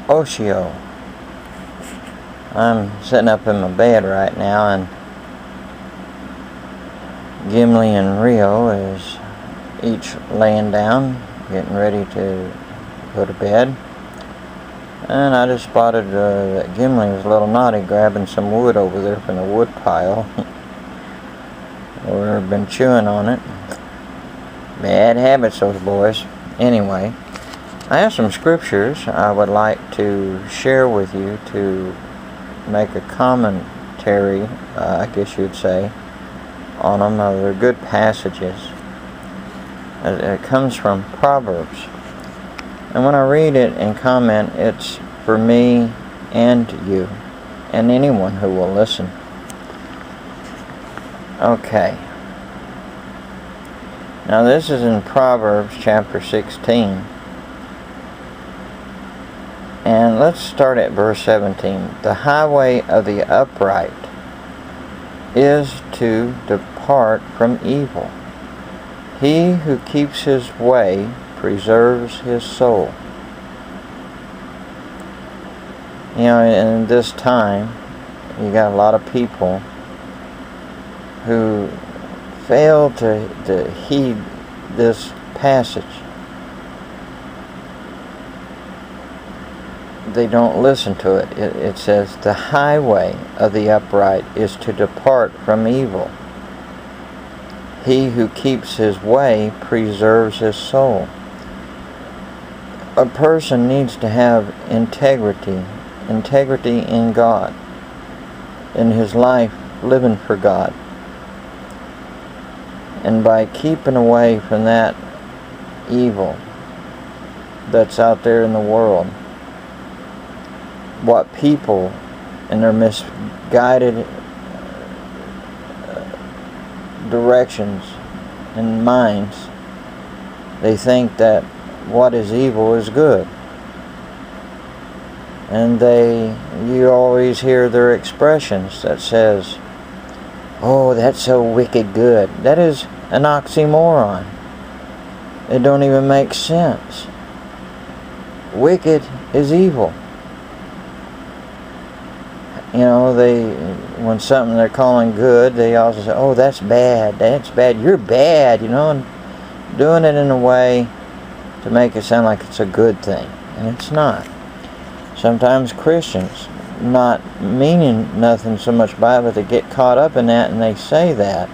Oshio. I'm sitting up in my bed right now, and Gimli and Rio is each laying down, getting ready to go to bed. And I just spotted that Gimli was a little naughty, grabbing some wood over there from the wood pile. Or been chewing on it. Bad habits, those boys. Anyway, I have some scriptures I would like to share with you to make a commentary, I guess you'd say, on them. They're good passages. It comes from Proverbs. And when I read it and comment, it's for me and you, and anyone who will listen. Okay. Now this is in Proverbs chapter 16. And let's start at verse 17. The highway of the upright is to depart from evil. He who keeps his way preserves his soul. You know, in this time, you got a lot of people who fail to heed this passage. They don't listen to it. It says, the highway of the upright is to depart from evil. He who keeps his way preserves his soul. A person needs to have integrity in God, in his life, living for God. And by keeping away from that evil that's out there in the world, what people in their misguided directions and minds, they think that what is evil is good. And you always hear their expressions that says, oh, that's so wicked good. That is an oxymoron. It don't even make sense. Wicked is evil. You know, when something they're calling good, they also say, oh, that's bad. That's bad. You're bad, you know, and doing it in a way to make it sound like it's a good thing. And it's not. Sometimes Christians, not meaning nothing so much by it, but they get caught up in that and they say that.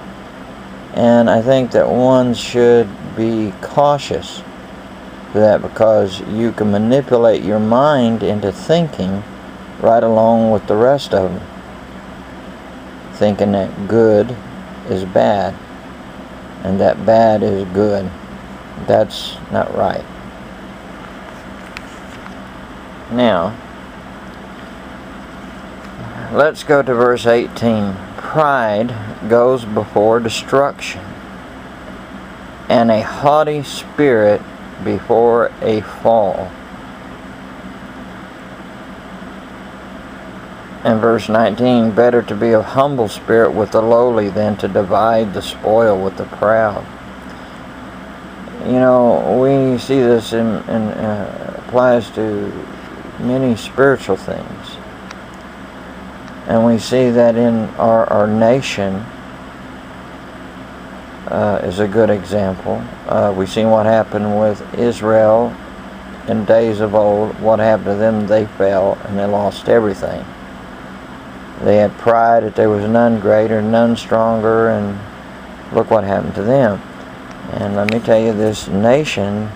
And I think that one should be cautious for that, because you can manipulate your mind into thinking right along with the rest of them, thinking that good is bad and that bad is good. That's not right. Now, let's go to verse 18. Pride goes before destruction, and a haughty spirit before a fall. And verse 19, better to be of humble spirit with the lowly than to divide the spoil with the proud. You know, we see this applies to many spiritual things. And we see that in our nation is a good example. We've seen what happened with Israel in days of old. What happened to them? They fell and they lost everything. They had pride that there was none greater, none stronger, and look what happened to them. And let me tell you, this nation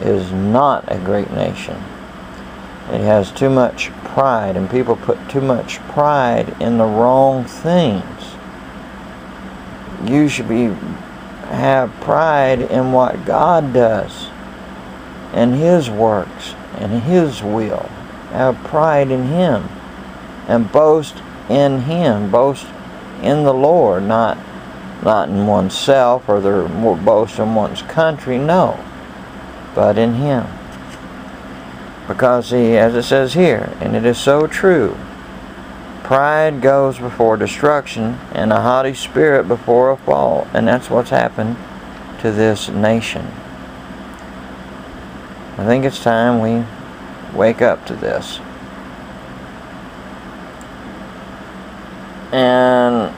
is not a great nation. It has too much pride, and people put too much pride in the wrong things. You should have pride in what God does, and His works, and His will. Have pride in Him, and boast in Him, boast in the Lord, not in oneself or boast in one's country, no, but in Him. Because see, as it says here, and it is so true, pride goes before destruction, and a haughty spirit before a fall. And that's what's happened to this nation. I think it's time we Wake up to this. And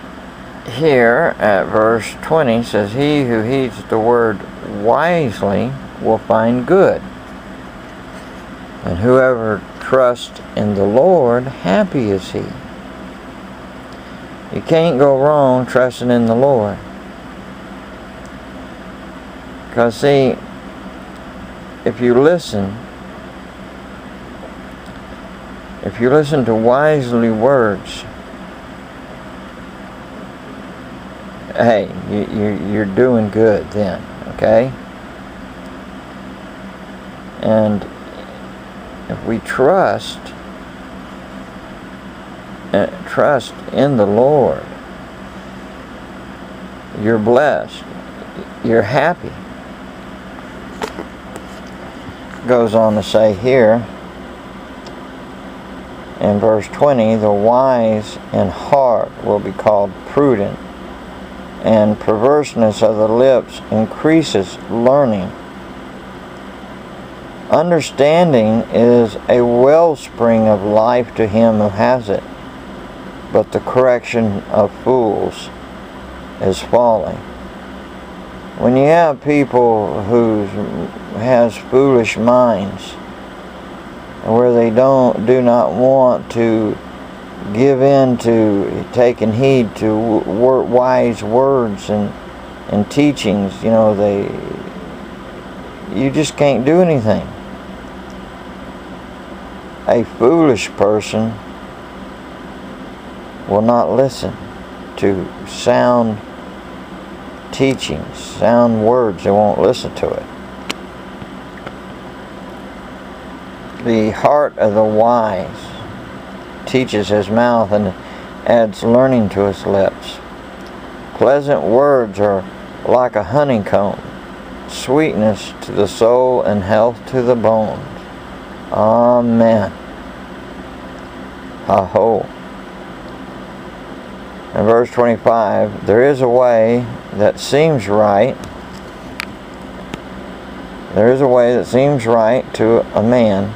here at verse 20 says, he who heeds the word wisely will find good. And whoever trusts in the Lord, happy is he. You can't go wrong trusting in the Lord. Because see, if you listen to wisely words, hey, you're doing good then, okay? And if we trust in the Lord, you're blessed, you're happy. Goes on to say here in verse 20, the wise in heart will be called prudent, and perverseness of the lips increases learning. Understanding is a wellspring of life to him who has it, but the correction of fools is folly. When you have people who has foolish minds, where they do not want to give in to taking heed to wise words and teachings, you just can't do anything. A foolish person will not listen to sound teachings, sound words. They won't listen to it. The heart of the wise teaches his mouth and adds learning to his lips. Pleasant words are like a honeycomb, sweetness to the soul and health to the bones. Amen. Ha-ho. In verse 25, there is a way that seems right. There is a way that seems right to a man,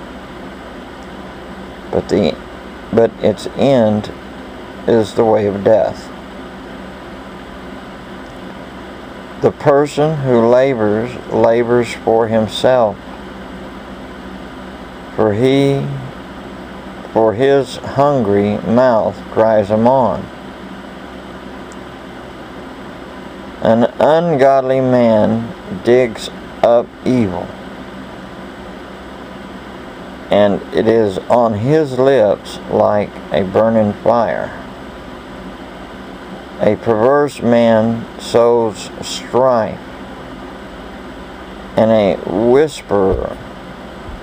but its end is the way of death. The person who labors for himself, for his hungry mouth cries him on. An ungodly man digs up evil, and it is on his lips like a burning fire. A perverse man sows strife, and a whisperer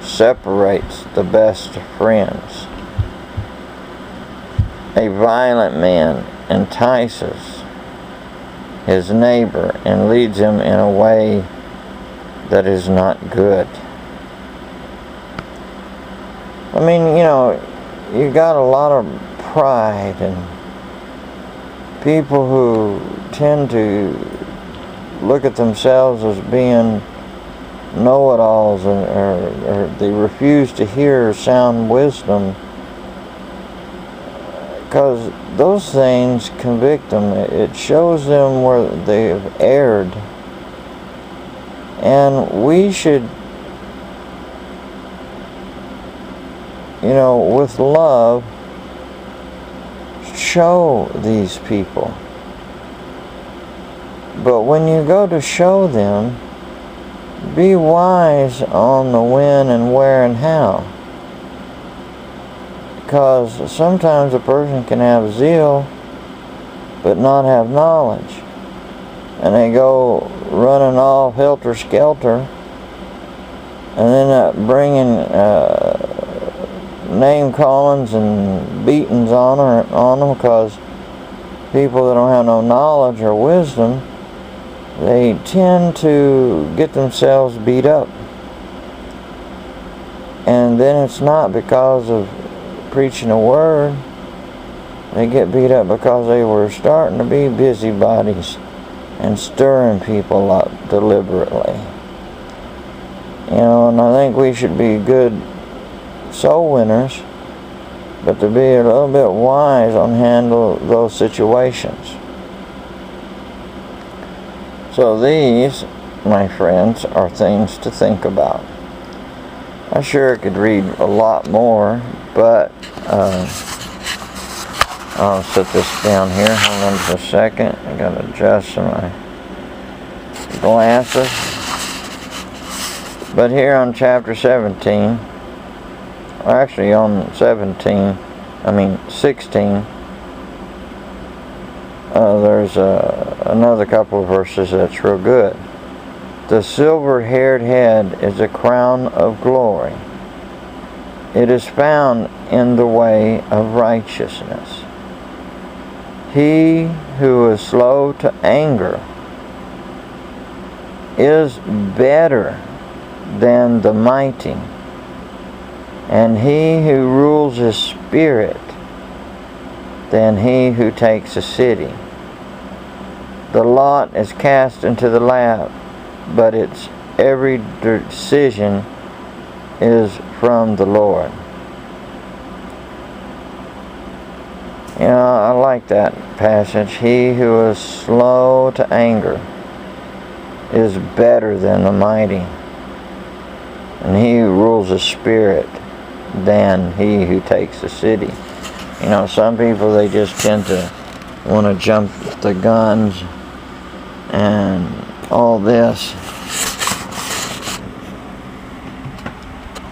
separates the best of friends. A violent man entices his neighbor and leads him in a way that is not good. I mean, you got a lot of pride and people who tend to look at themselves as being know-it-alls, or they refuse to hear sound wisdom, because those things convict them. It shows them where they have erred. And we should, with love, show these people. But when you go to show them, be wise on the when and where and how. Because sometimes a person can have zeal but not have knowledge, and they go running off helter-skelter and end up bringing name-callings and beatings on them, because people that don't have no knowledge or wisdom, they tend to get themselves beat up. And then it's not because of preaching a word. They get beat up because they were starting to be busybodies and stirring people up deliberately. And I think we should be good soul winners, but to be a little bit wise on handle those situations. So these, my friends, are things to think about. I sure could read a lot more, but I'll set this down here. Hold on just a second. I gotta adjust my glasses. But here on chapter 17, or actually on 16, there's another couple of verses that's real good. The silver-haired head is a crown of glory. It is found in the way of righteousness. He who is slow to anger is better than the mighty, and he who rules his spirit than he who takes a city. The lot is cast into the lap, but its every decision is from the Lord. You know, I like that passage. He who is slow to anger is better than the mighty, and he who rules the spirit than he who takes the city. You know, some people, they just tend to want to jump the guns and all this.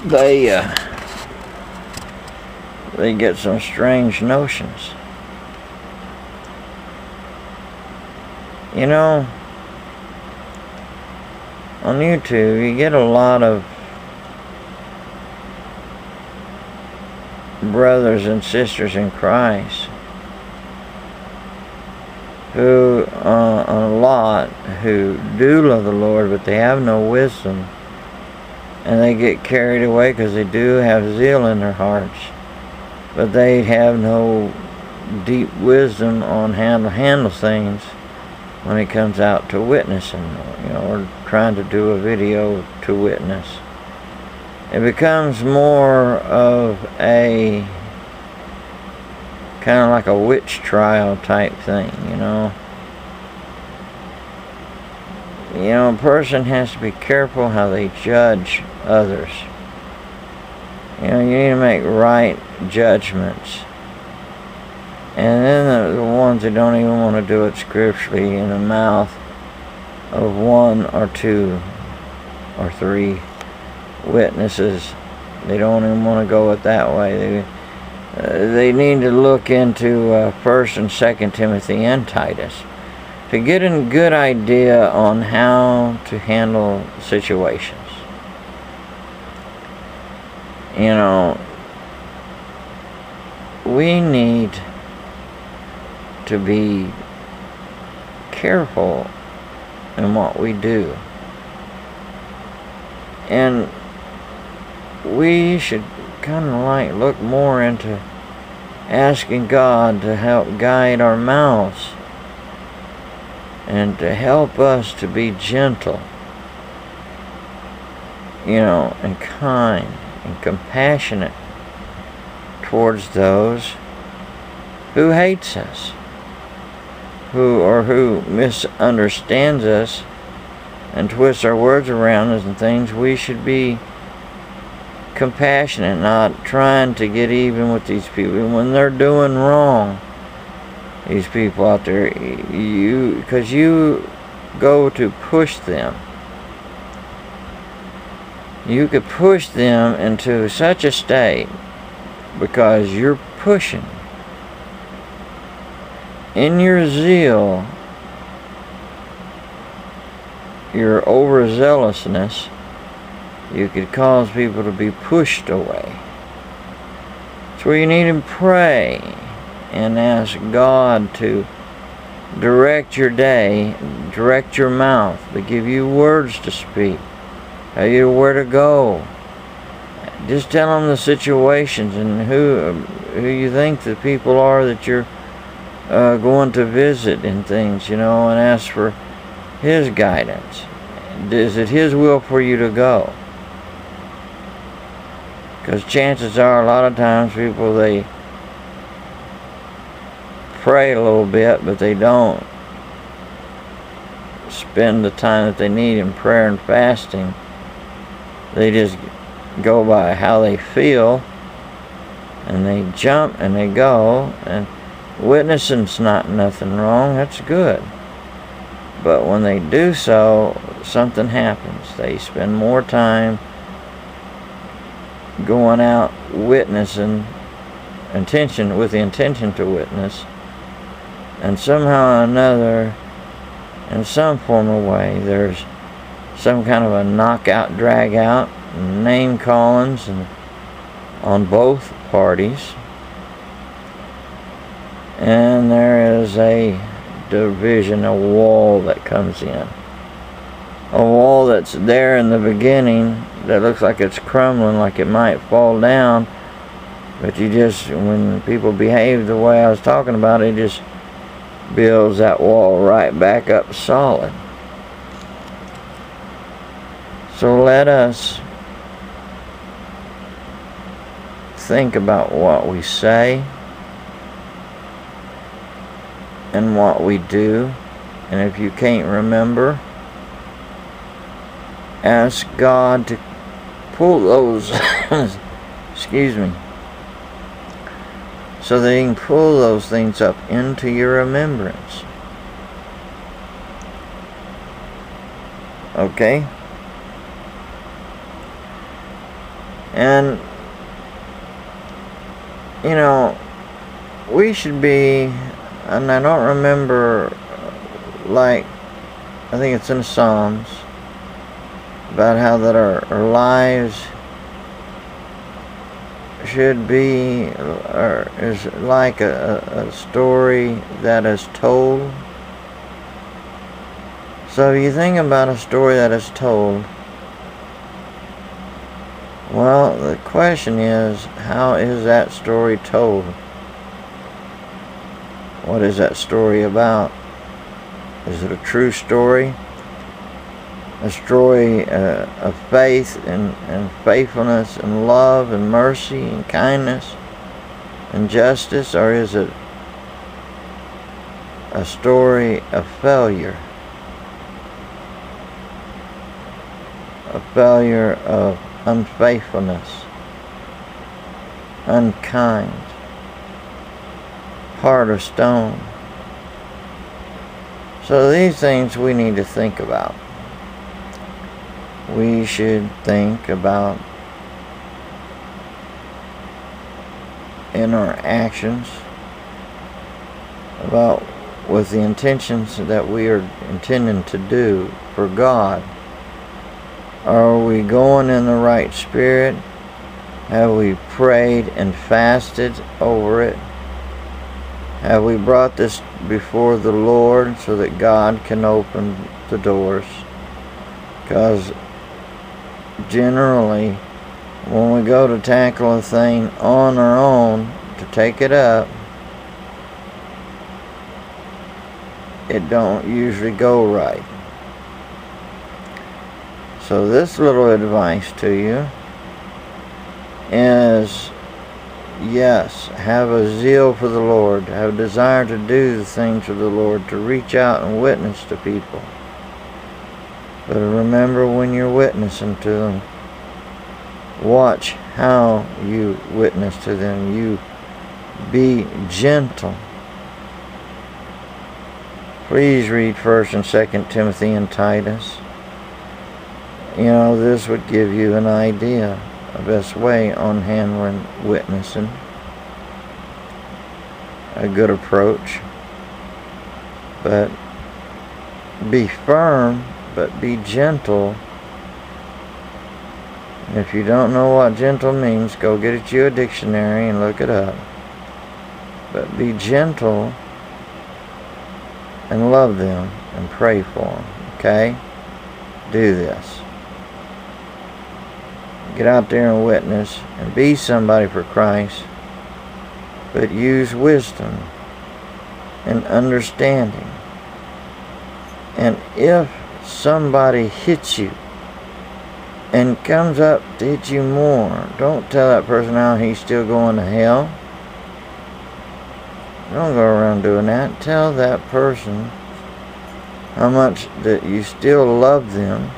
They get some strange notions. You know, on YouTube, you get a lot of brothers and sisters in Christ who do love the Lord, but they have no wisdom, and they get carried away because they do have zeal in their hearts, but they have no deep wisdom on how to handle things when it comes out to witnessing, you know, or trying to do a video to witness. It becomes more of a kind of like a witch trial type thing, you know. You know, a person has to be careful how they judge others. You know, you need to make right judgments. And then the ones that don't even want to do it scripturally, in the mouth of one or two or three witnesses, they don't even want to go it that way. They need to look into 1st and 2nd Timothy and Titus to get a good idea on how to handle situations. You know, we need to be careful in what we do. And we should kind of like look more into asking God to help guide our mouths and to help us to be gentle, you know, and kind and compassionate towards those who hates us, who misunderstands us and twists our words around us and things. We should be compassionate, not trying to get even with these people when they're doing wrong. These people out there, because you go to push them. You could push them into such a state because you're pushing. In your zeal, your overzealousness, you could cause people to be pushed away. So you need to pray and ask God to direct your day, direct your mouth, to give you words to speak, tell you where to go. Just tell them the situations and who you think the people are that you're going to visit and things, you know, and ask for His guidance. Is it His will for you to go? Because chances are, a lot of times people, they pray a little bit, but they don't spend the time that they need in prayer and fasting. They just go by how they feel, and they jump and they go. And witnessing's not nothing wrong, that's good. But when they do so, something happens. They spend more time going out witnessing with the intention to witness, and somehow or another, in some form or way, there's some kind of a knockout, drag out, name callings, and on both parties, and there is a division, a wall that comes in, a wall that's there in the beginning that looks like it's crumbling, like it might fall down, but when people behave the way I was talking about, it just builds that wall right back up solid. So let us think about what we say and what we do. And if you can't remember, ask God to pull those excuse me, so that He can pull those things up into your remembrance. Okay? And we should be, and I don't remember, I think it's in the Psalms, about how that our lives should be, or is like a story that is told. So if you think about a story that is told, well, the question is, how is that story told? What is that story about? Is it a true story? A story of faith and faithfulness and love and mercy and kindness and justice? Or is it a story of failure? A failure of unfaithfulness, unkind, heart of stone. So these things we need to think about. We should think about in our actions, about with the intentions that we are intending to do for God. Are we going in the right spirit? Have we prayed and fasted over it? Have we brought this before the Lord so that God can open the doors? Because generally, when we go to tackle a thing on our own, to take it up, it don't usually go right. So this little advice to you is, yes, have a zeal for the Lord, have a desire to do the things of the Lord, to reach out and witness to people. But remember, when you're witnessing to them, watch how you witness to them. You be gentle. Please read 1st and 2nd Timothy and Titus. This would give you an idea of best way on handling witnessing. A good approach. But be firm, but be gentle. And if you don't know what gentle means, go get you a dictionary and look it up. But be gentle and love them and pray for them. Okay? Do this. Get out there and witness and be somebody for Christ, but use wisdom and understanding. And if somebody hits you and comes up to hit you more, don't tell that person how he's still going to hell. Don't go around doing that. Tell that person how much that you still love them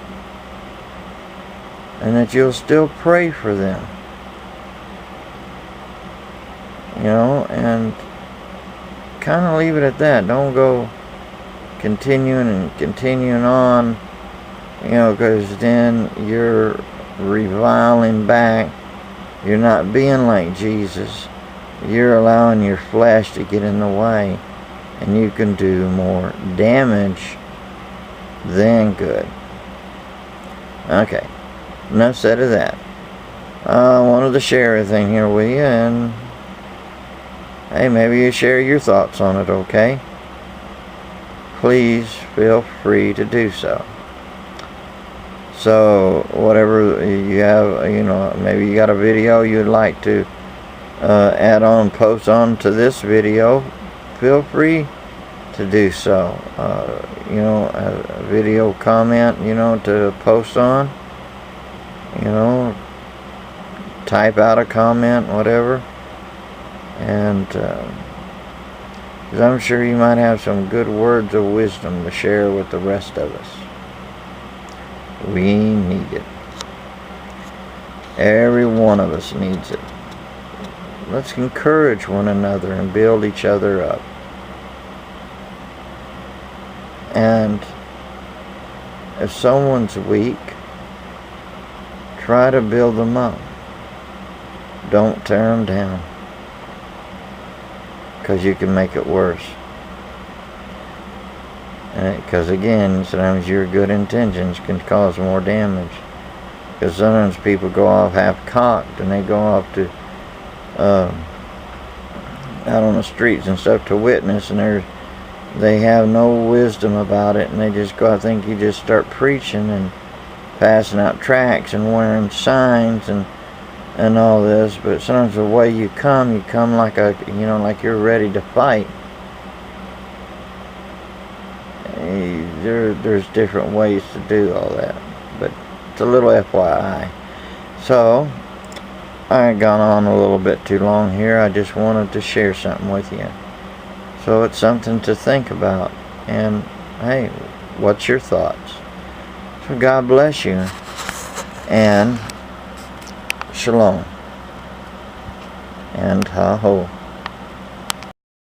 and that you'll still pray for them. You know, and kind of leave it at that. Don't go continuing on, you know, because then you're reviling back. You're not being like Jesus. You're allowing your flesh to get in the way, and you can do more damage than good. Okay, enough said of that. I wanted to share everything here with you, and hey, maybe you share your thoughts on it, okay? Please feel free to do so. So, whatever you have, you know, maybe you got a video you'd like to add on, post on to this video, feel free to do so. You know, a video comment, you know, to post on, you know, type out a comment, whatever. And because I'm sure you might have some good words of wisdom to share with the rest of us. We need it. Every one of us needs it. Let's encourage one another and build each other up. And if someone's weak, try to build them up. Don't tear them down, because you can make it worse. Because again, sometimes your good intentions can cause more damage. Because sometimes people go off half-cocked and they go off to out on the streets and stuff to witness, and they have no wisdom about it, and they just go, I think you just start preaching and passing out tracts and wearing signs and all this. But sometimes the way you come like like you're ready to fight. There's different ways to do all that, but it's a little FYI. So I gone on a little bit too long here. I just wanted to share something with you, so it's something to think about. And hey, what's your thoughts? So God bless you, and shalom, and ha-ho.